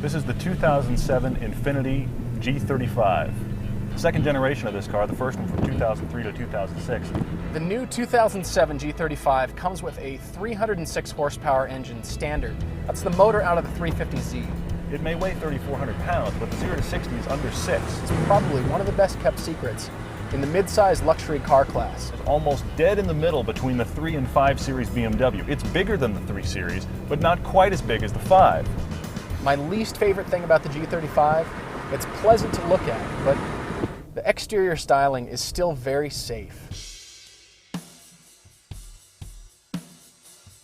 This is the 2007 Infiniti G35. Second generation of this car, the first one from 2003 to 2006. The new 2007 G35 comes with a 306 horsepower engine standard. That's the motor out of the 350Z. It may weigh 3,400 pounds, but the 0 to 60 is under 6. It's probably one of the best kept secrets in the mid-size luxury car class. It's almost dead in the middle between the 3 and 5 Series BMW. It's bigger than the 3 Series, but not quite as big as the 5. My least favorite thing about the G35, it's pleasant to look at, but the exterior styling is still very safe.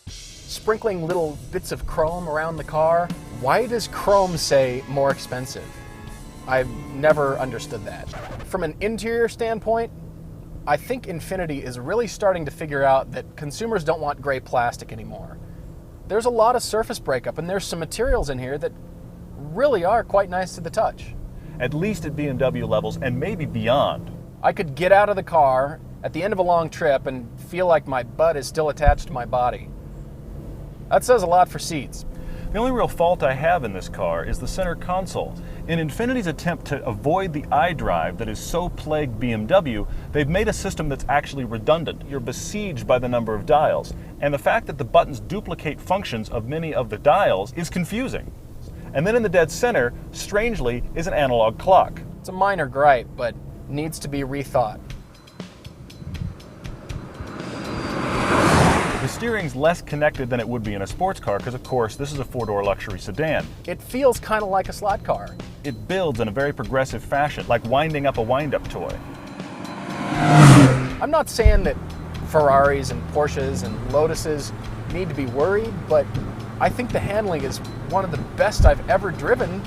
Sprinkling little bits of chrome around the car. Why does chrome say more expensive? I've never understood that. From an interior standpoint, I think Infiniti is really starting to figure out that consumers don't want gray plastic anymore. There's a lot of surface breakup, and there's some materials in here that really are quite nice to the touch. At least at BMW levels, and maybe beyond. I could get out of the car at the end of a long trip and feel like my butt is still attached to my body. That says a lot for seats. The only real fault I have in this car is the center console. In Infiniti's attempt to avoid the iDrive that is so plagued BMW, they've made a system that's actually redundant. You're besieged by the number of dials. And the fact that the buttons duplicate functions of many of the dials is confusing. And then in the dead center, strangely, is an analog clock. It's a minor gripe, but needs to be rethought. The steering's less connected than it would be in a sports car because, of course, this is a 4-door luxury sedan. It feels kind of like a slot car. It builds in a very progressive fashion, like winding up a wind-up toy. I'm not saying that Ferraris and Porsches and Lotuses need to be worried, but I think the handling is one of the best I've ever driven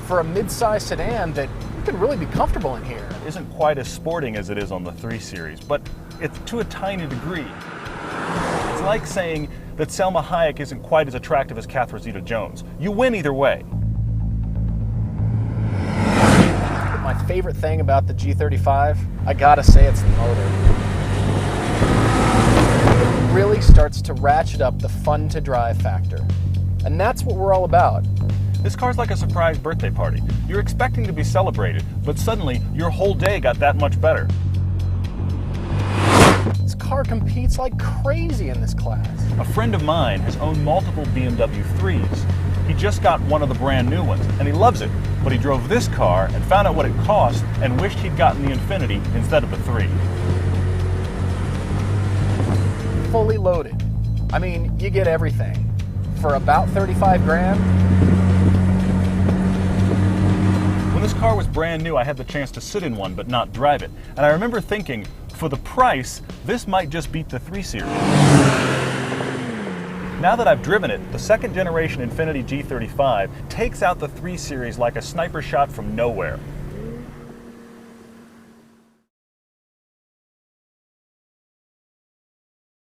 for a mid-size sedan that you can really be comfortable in here. It isn't quite as sporting as it is on the 3 Series, but it's to a tiny degree. It's like saying that Selma Hayek isn't quite as attractive as Catherine Zeta-Jones. You win either way. But my favorite thing about the G35, I gotta say it's the motor. It really starts to ratchet up the fun to drive factor. And that's what we're all about. This car's like a surprise birthday party. You're expecting to be celebrated, but suddenly your whole day got that much better. This car competes like crazy in this class. A friend of mine has owned multiple BMW 3s. He just got one of the brand new ones, and he loves it. But he drove this car and found out what it cost and wished he'd gotten the Infiniti instead of the 3. Fully loaded. I mean, you get everything. For about 35 grand. When this car was brand new, I had the chance to sit in one but not drive it. And I remember thinking, for the price, this might just beat the 3 Series. Now that I've driven it, the second generation Infiniti G35 takes out the 3 Series like a sniper shot from nowhere.